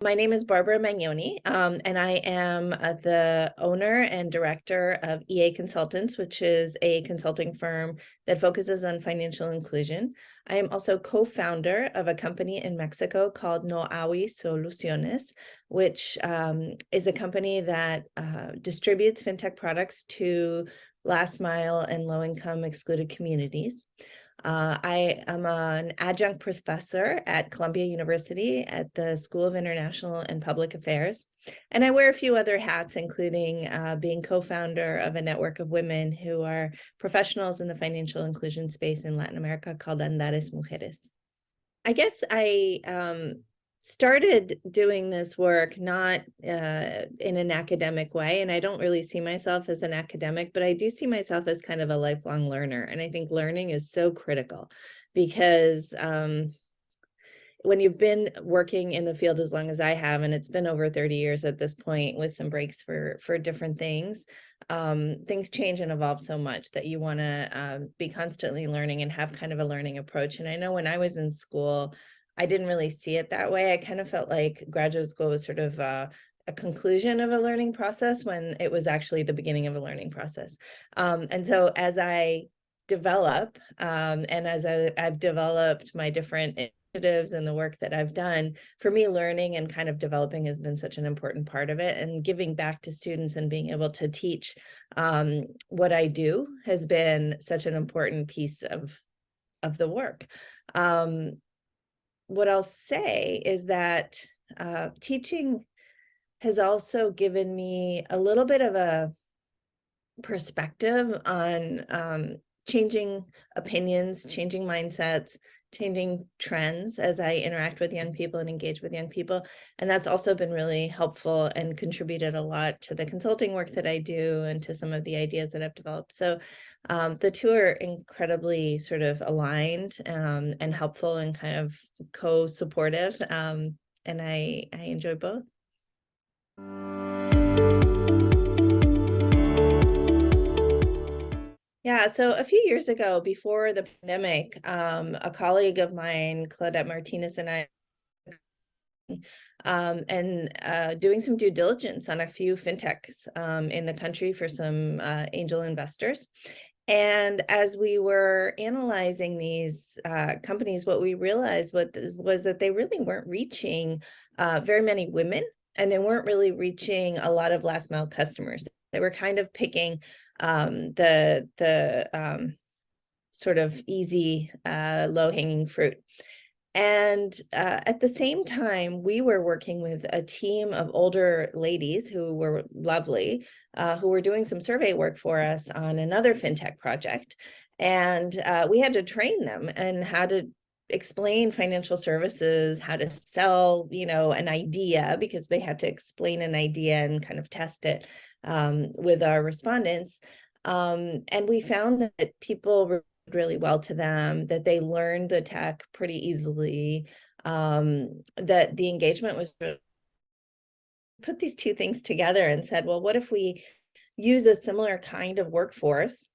My name is Barbara Magnoni, and I am the owner and director of EA Consultants, which is a consulting firm that focuses on financial inclusion. I am also co-founder of a company in Mexico called Noahui Soluciones, which is a company that distributes fintech products to last mile and low-income excluded communities. I am an adjunct professor at Columbia University at the School of International and Public Affairs. And I wear a few other hats, including being co-founder of a network of women who are professionals in the financial inclusion space in Latin America called Andares Mujeres. I guess I started doing this work not in an academic way, and I don't really see myself as an academic, but I do see myself as kind of a lifelong learner. And I think learning is so critical because when you've been working in the field as long as I have, and it's been over 30 years at this point with some breaks for different things, things change and evolve so much that you want to be constantly learning and have kind of a learning approach. And I know when I was in school, I didn't really see it that way. I kind of felt like graduate school was sort of a conclusion of a learning process when it was actually the beginning of a learning process. And so as I develop and as I've developed my different initiatives and the work that I've done, for me, learning and kind of developing has been such an important part of it, and giving back to students and being able to teach what I do has been such an important piece of the work. What I'll say is that teaching has also given me a little bit of a perspective on changing opinions, changing mindsets, changing trends as I interact with young people and engage with young people. And that's also been really helpful and contributed a lot to the consulting work that I do and to some of the ideas that I've developed. So the two are incredibly sort of aligned and helpful and kind of co-supportive. And I enjoy both. Yeah, so a few years ago, before the pandemic, a colleague of mine, Claudette Martinez, and I, doing some due diligence on a few fintechs in the country for some angel investors. And as we were analyzing these companies, what we realized was that they really weren't reaching very many women, and they weren't really reaching a lot of last mile customers. They were kind of picking the sort of easy, low-hanging fruit. And at the same time, we were working with a team of older ladies who were lovely, who were doing some survey work for us on another fintech project. And we had to train them and how to explain financial services, how to sell, an idea, because they had to explain an idea and kind of test it with our respondents. And we found that people really well to them, that they learned the tech pretty easily, that the engagement was really... Put these two things together and said, well, what if we use a similar kind of workforce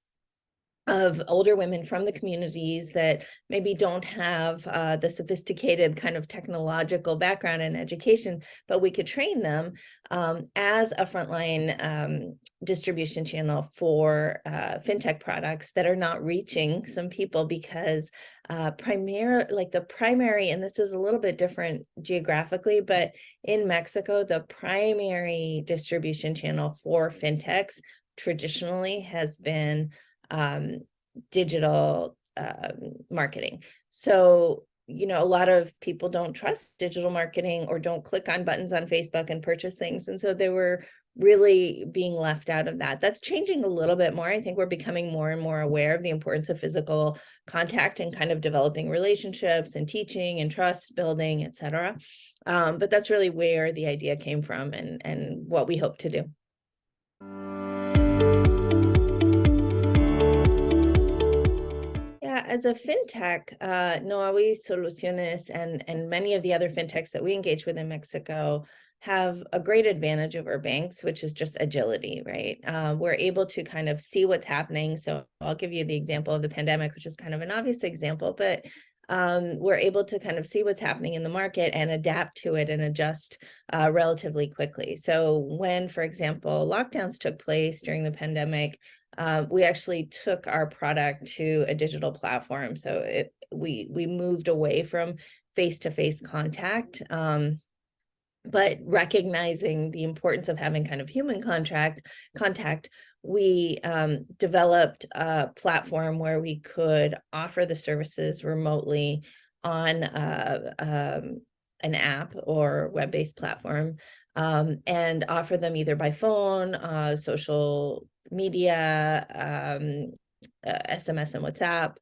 of older women from the communities that maybe don't have the sophisticated kind of technological background and education, but we could train them as a frontline distribution channel for fintech products that are not reaching some people because the primary, and this is a little bit different geographically, but in Mexico, the primary distribution channel for fintechs traditionally has been digital marketing. So, a lot of people don't trust digital marketing or don't click on buttons on Facebook and purchase things. And so they were really being left out of that. That's changing a little bit more. I think we're becoming more and more aware of the importance of physical contact and kind of developing relationships and teaching and trust building, et cetera. But that's really where the idea came from and what we hope to do. Yeah, as a fintech, Noahui Soluciones and many of the other fintechs that we engage with in Mexico have a great advantage over banks, which is just agility, right? We're able to kind of see what's happening. So I'll give you the example of the pandemic, which is kind of an obvious example, but we're able to kind of see what's happening in the market and adapt to it and adjust relatively quickly. So when, for example, lockdowns took place during the pandemic, we actually took our product to a digital platform. So we moved away from face-to-face contact, but recognizing the importance of having kind of human contact, we developed a platform where we could offer the services remotely on an app or web-based platform, and offer them either by phone, social media, SMS and WhatsApp,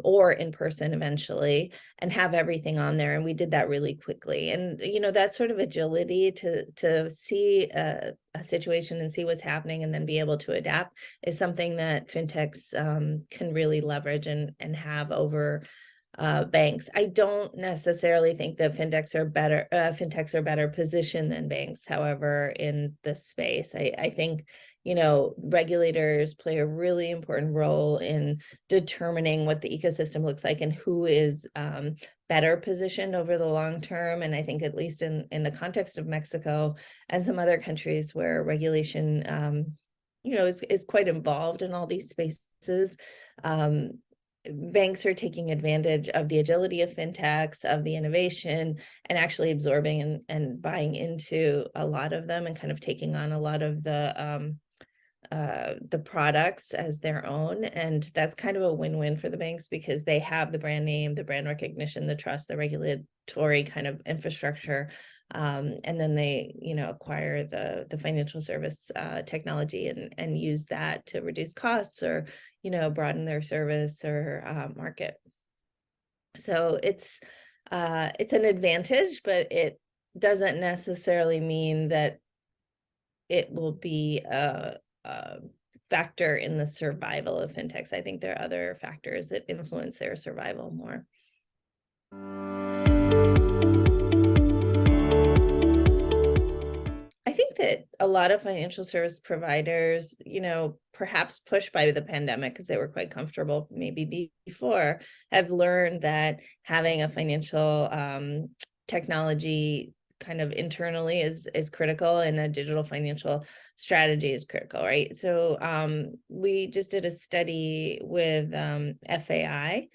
or in person eventually, and have everything on there. And we did that really quickly. And, that sort of agility to see a situation and see what's happening and then be able to adapt is something that fintechs can really leverage and have over banks. I don't necessarily think that fintechs are better positioned than banks, however, in this space. I think, regulators play a really important role in determining what the ecosystem looks like and who is better positioned over the long term. And I think, at least in the context of Mexico and some other countries where regulation is quite involved in all these spaces, banks are taking advantage of the agility of fintechs, of the innovation, and actually absorbing and buying into a lot of them and kind of taking on a lot of the products as their own. And that's kind of a win-win for the banks because they have the brand name, the brand recognition, the trust, the regulatory kind of infrastructure. And then they, acquire the financial service technology and use that to reduce costs or, broaden their service or market. So it's an advantage, but it doesn't necessarily mean that it will be a factor in the survival of fintechs. I think there are other factors that influence their survival more. I think that a lot of financial service providers, perhaps pushed by the pandemic because they were quite comfortable maybe before, have learned that having a financial technology kind of internally is critical, and a digital financial strategy is critical, right? So we just did a study with FAI,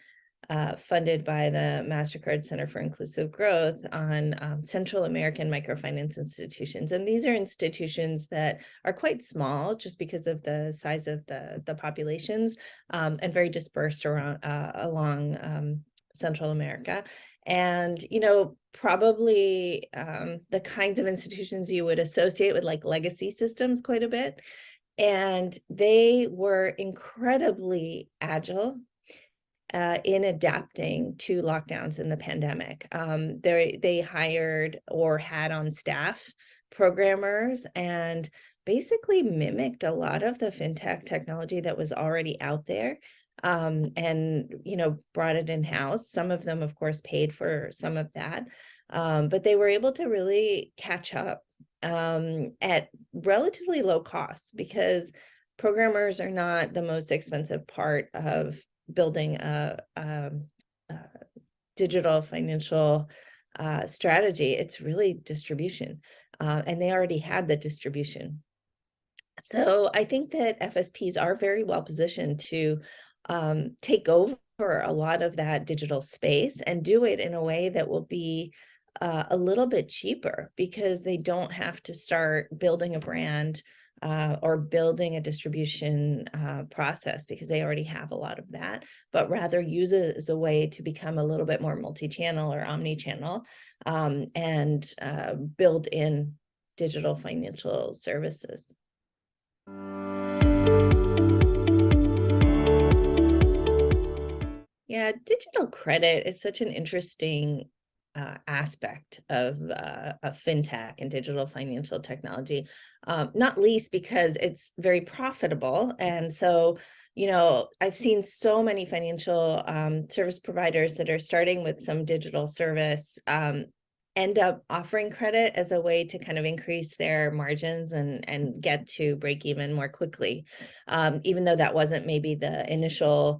funded by the MasterCard Center for Inclusive Growth, on Central American microfinance institutions. And these are institutions that are quite small just because of the size of the populations, and very dispersed around along Central America. And, probably the kinds of institutions you would associate with like legacy systems quite a bit. And they were incredibly agile in adapting to lockdowns in the pandemic. They hired or had on staff programmers and basically mimicked a lot of the fintech technology that was already out there, and brought it in-house. Some of them, of course, paid for some of that, but they were able to really catch up at relatively low costs, because programmers are not the most expensive part of building a digital financial strategy. It's really distribution, and they already had the distribution. So I think that FSPs are very well positioned to take over a lot of that digital space and do it in a way that will be a little bit cheaper, because they don't have to start building a brand or building a distribution process, because they already have a lot of that, but rather use it as a way to become a little bit more multi-channel or omni-channel, and build in digital financial services. Yeah, digital credit is such an interesting aspect of fintech and digital financial technology, not least because it's very profitable. And so, I've seen so many financial service providers that are starting with some digital service, end up offering credit as a way to kind of increase their margins and get to break even more quickly, even though that wasn't maybe the initial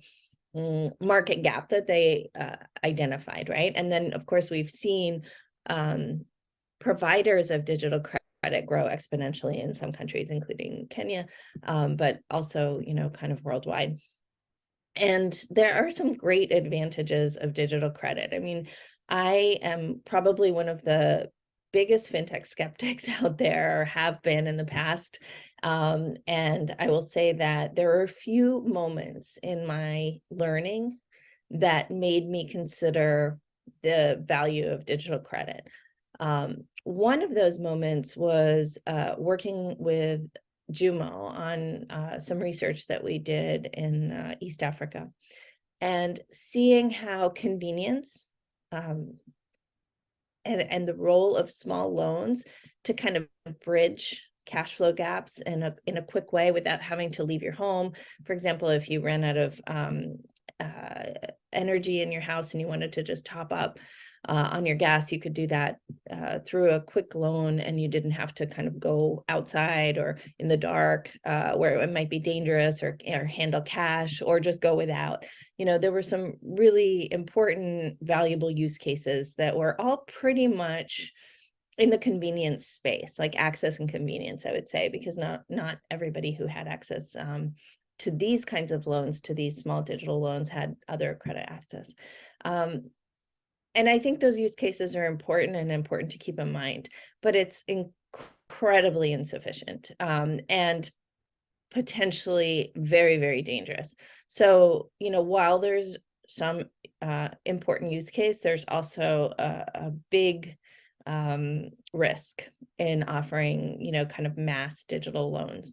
market gap that they identified, right? And then, of course, we've seen providers of digital credit grow exponentially in some countries, including Kenya, but also, kind of worldwide. And there are some great advantages of digital credit. I mean, I am probably one of the biggest fintech skeptics out there, or have been in the past. And I will say that there are a few moments in my learning that made me consider the value of digital credit. One of those moments was working with Jumo on some research that we did in East Africa, and seeing how convenience and the role of small loans to kind of bridge cash flow gaps in a quick way without having to leave your home. For example, if you ran out of energy in your house and you wanted to just top up on your gas, you could do that through a quick loan, and you didn't have to kind of go outside or in the dark where it might be dangerous, or handle cash, or just go without. There were some really important, valuable use cases that were all pretty much in the convenience space, like access and convenience, I would say, because not everybody who had access to these kinds of loans, to these small digital loans, had other credit access. And I think those use cases are important to keep in mind, but it's incredibly insufficient and potentially very, very dangerous. So, while there's some important use case, there's also a big risk in offering, kind of mass digital loans.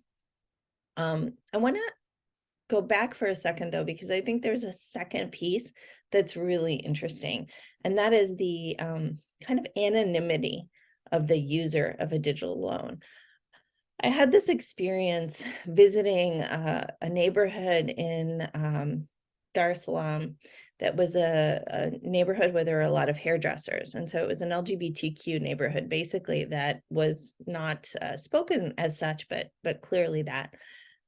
I want to go back for a second, though, because I think there's a second piece that's really interesting, and that is the kind of anonymity of the user of a digital loan. I had this experience visiting a neighborhood in Dar es Salaam that was a neighborhood where there were a lot of hairdressers. And so it was an LGBTQ neighborhood, basically, that was not spoken as such, but clearly that.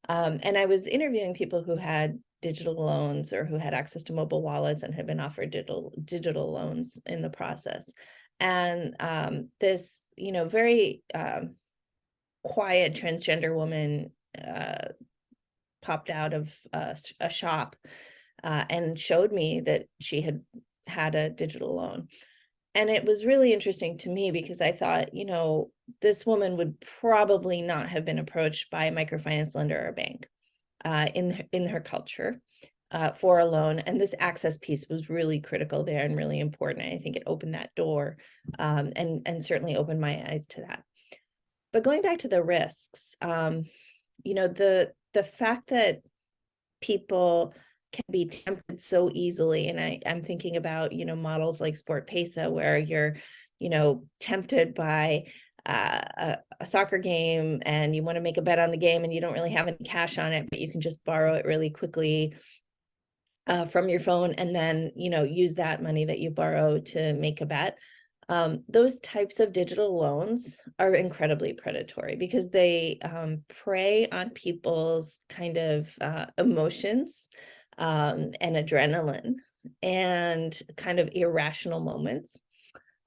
And I was interviewing people who had digital loans, or who had access to mobile wallets and had been offered digital loans in the process. And this, very quiet transgender woman popped out of a shop and showed me that she had a digital loan. And it was really interesting to me, because I thought, this woman would probably not have been approached by a microfinance lender or a bank in her culture for a loan. And this access piece was really critical there and really important. And I think it opened that door and certainly opened my eyes to that. But going back to the risks, the fact that people can be tempted so easily, and I'm thinking about models like Sport Pesa, where you're tempted by a soccer game, and you want to make a bet on the game, and you don't really have any cash on it, but you can just borrow it really quickly from your phone, and then use that money that you borrow to make a bet. Those types of digital loans are incredibly predatory, because they prey on people's kind of emotions and adrenaline and kind of irrational moments.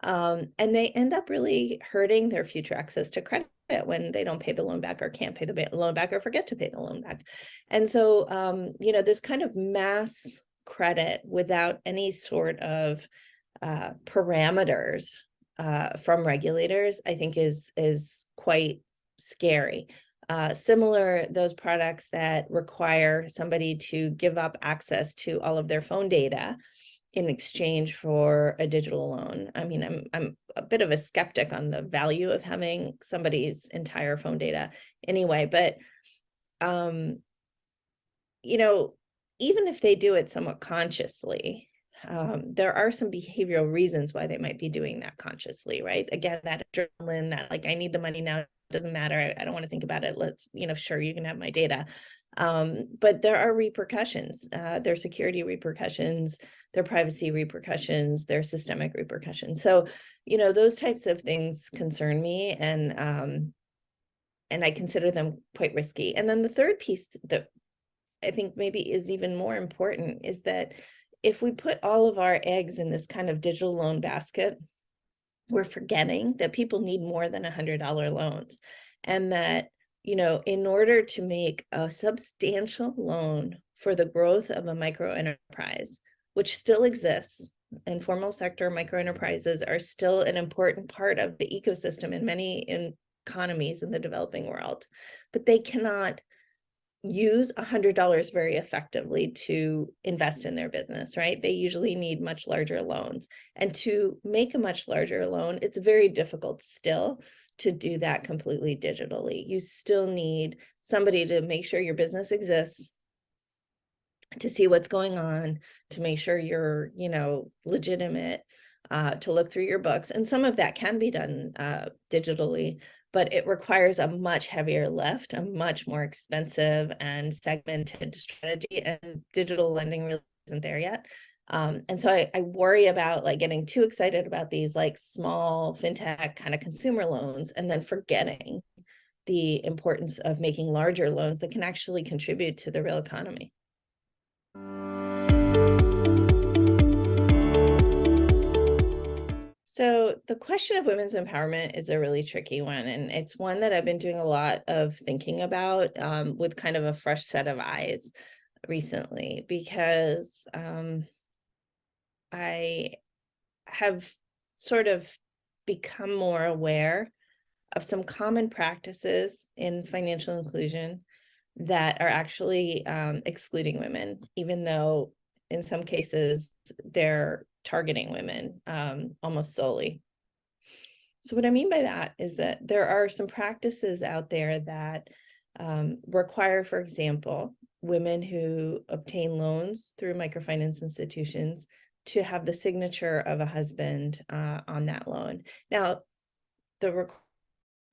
And they end up really hurting their future access to credit when they don't pay the loan back, or can't pay the loan back, or forget to pay the loan back. And so, this kind of mass credit without any sort of parameters from regulators, I think is quite scary. Similar, those products that require somebody to give up access to all of their phone data in exchange for a digital loan. I mean, I'm a bit of a skeptic on the value of having somebody's entire phone data anyway, but even if they do it somewhat consciously, there are some behavioral reasons why they might be doing that consciously, right? Again, that adrenaline, that like, I need the money now doesn't matter. I don't want to think about it. Let's, sure, you can have my data. But there are repercussions. There are security repercussions, there are privacy repercussions, there are systemic repercussions. So, those types of things concern me, and I consider them quite risky. And then the third piece that I think maybe is even more important is that if we put all of our eggs in this kind of digital loan basket, we're forgetting that people need more than $100 loans, and that, in order to make a substantial loan for the growth of a micro enterprise, which still exists, informal sector micro enterprises are still an important part of the ecosystem in many economies in the developing world, but they cannot use $100 very effectively to invest in their business, right? They usually need much larger loans. And to make a much larger loan, it's very difficult still to do that completely digitally. You still need somebody to make sure your business exists, to see what's going on, to make sure you're, legitimate, to look through your books. And some of that can be done digitally, but it requires a much heavier lift, a much more expensive and segmented strategy, and digital lending really isn't there yet. And so I worry about getting too excited about these small fintech kind of consumer loans, and then forgetting the importance of making larger loans that can actually contribute to the real economy. So the question of women's empowerment is a really tricky one, and it's one that I've been doing a lot of thinking about with kind of a fresh set of eyes recently, because I have sort of become more aware of some common practices in financial inclusion that are actually excluding women, even though in some cases they're targeting women almost solely. So what I mean by that is that there are some practices out there that require, for example, women who obtain loans through microfinance institutions to have the signature of a husband on that loan. Now, the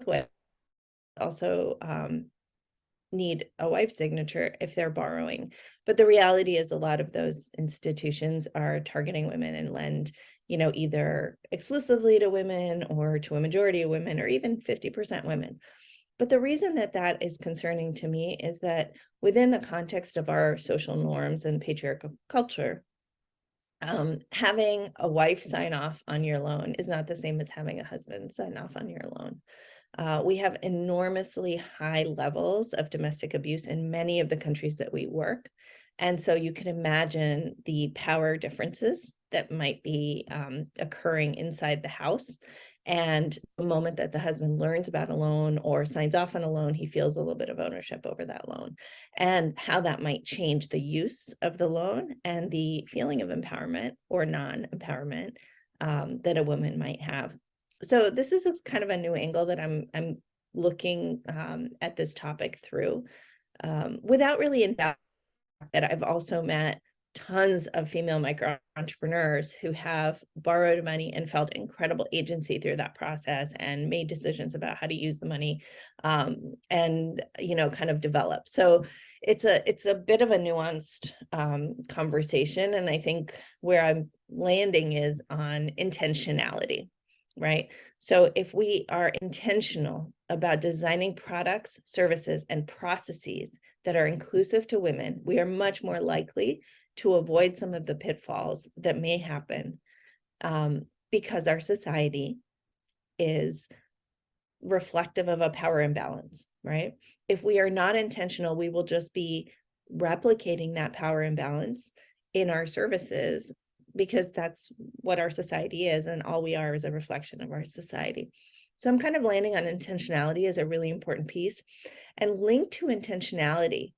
request also need a wife's signature if they're borrowing. But the reality is a lot of those institutions are targeting women and lend, either exclusively to women or to a majority of women, or even 50% women. But the reason that that is concerning to me is that within the context of our social norms and patriarchal culture, having a wife sign off on your loan is not the same as having a husband sign off on your loan. We have enormously high levels of domestic abuse in many of the countries that we work. And so you can imagine the power differences that might be occurring inside the house. And the moment that the husband learns about a loan or signs off on a loan, he feels a little bit of ownership over that loan, and how that might change the use of the loan and the feeling of empowerment or non-empowerment that a woman might have. So this is kind of a new angle that I'm looking at this topic through, without really invalidating that I've also met tons of female micro entrepreneurs who have borrowed money and felt incredible agency through that process and made decisions about how to use the money, and kind of develop. So it's a bit of a nuanced conversation, and I think where I'm landing is on intentionality. Right? So if we are intentional about designing products, services, and processes that are inclusive to women, we are much more likely to avoid some of the pitfalls that may happen because our society is reflective of a power imbalance, right? If we are not intentional, we will just be replicating that power imbalance in our services, because that's what our society is, and all we are is a reflection of our society. So I'm kind of landing on intentionality as a really important piece. And linked to intentionality,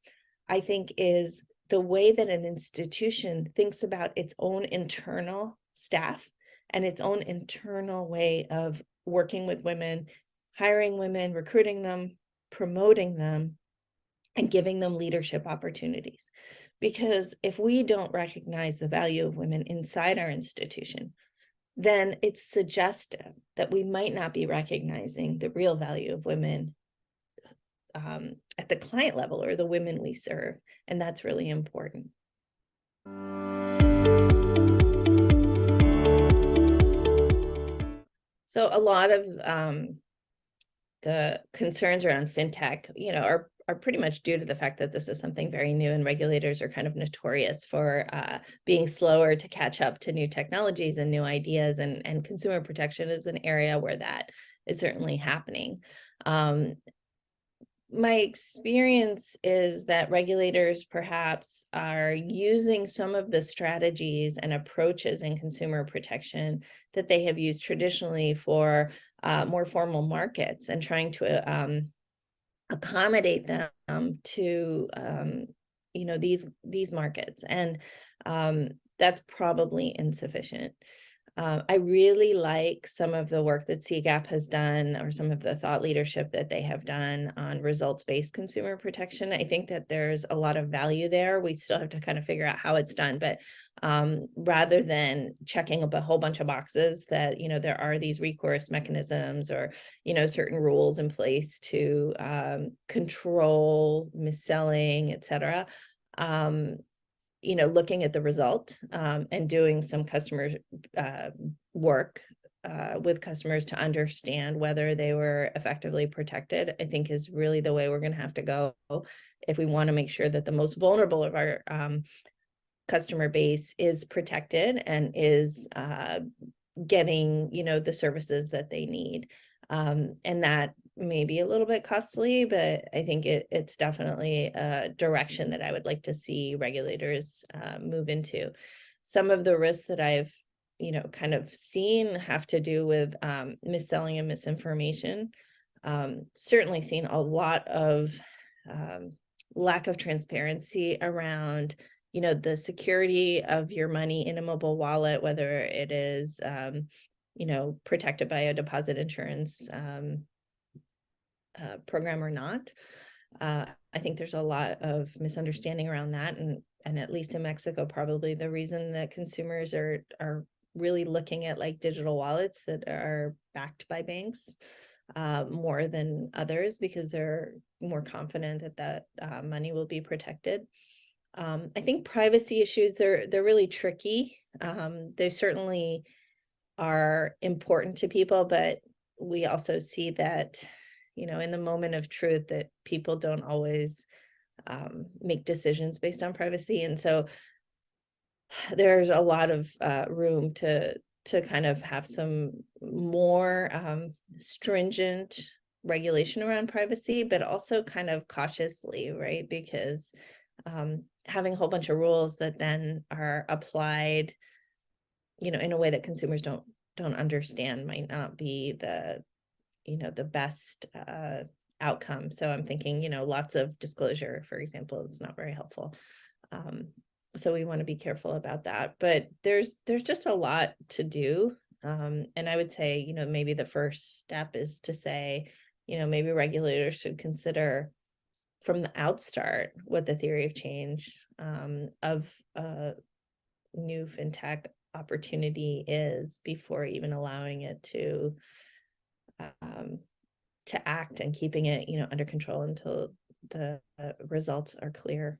I think, is the way that an institution thinks about its own internal staff and its own internal way of working with women, hiring women, recruiting them, promoting them, and giving them leadership opportunities. Because if we don't recognize the value of women inside our institution, then it's suggestive that we might not be recognizing the real value of women at the client level or the women we serve. And that's really important. So a lot of the concerns around fintech, are pretty much due to the fact that this is something very new, and regulators are kind of notorious for being slower to catch up to new technologies and new ideas, and consumer protection is an area where that is certainly happening. My experience is that regulators perhaps are using some of the strategies and approaches in consumer protection that they have used traditionally for more formal markets, and trying to accommodate them to these markets, and that's probably insufficient. I really like some of the work that CGAP has done, or some of the thought leadership that they have done on results-based consumer protection. I think that there's a lot of value there. We still have to kind of figure out how it's done, but rather than checking up a whole bunch of boxes that, there are these recourse mechanisms, or, certain rules in place to control mis-selling, et cetera. Looking at the result and doing some customer work with customers to understand whether they were effectively protected, I think is really the way we're going to have to go if we want to make sure that the most vulnerable of our customer base is protected and is getting, the services that they need. And that may be a little bit costly, but I think it's definitely a direction that I would like to see regulators move into. Some of the risks that I've, kind of seen have to do with mis-selling and misinformation. Certainly seen a lot of lack of transparency around, the security of your money in a mobile wallet, whether it is, protected by a deposit insurance program or not. I think there's a lot of misunderstanding around that, and at least in Mexico, probably the reason that consumers are really looking at like digital wallets that are backed by banks more than others, because they're more confident that money will be protected. I think privacy issues, they're really tricky. They certainly are important to people, but we also see that, in the moment of truth, that people don't always make decisions based on privacy. And so there's a lot of room to kind of have some more stringent regulation around privacy, but also kind of cautiously, right? Because having a whole bunch of rules that then are applied, in a way that consumers don't understand might not be the best outcome. So I'm thinking, lots of disclosure, for example, is not very helpful. So we want to be careful about that. But there's just a lot to do. And I would say, maybe the first step is to say, maybe regulators should consider from the outstart what the theory of change of new fintech opportunity is, before even allowing it to act, and keeping it, under control until the results are clear.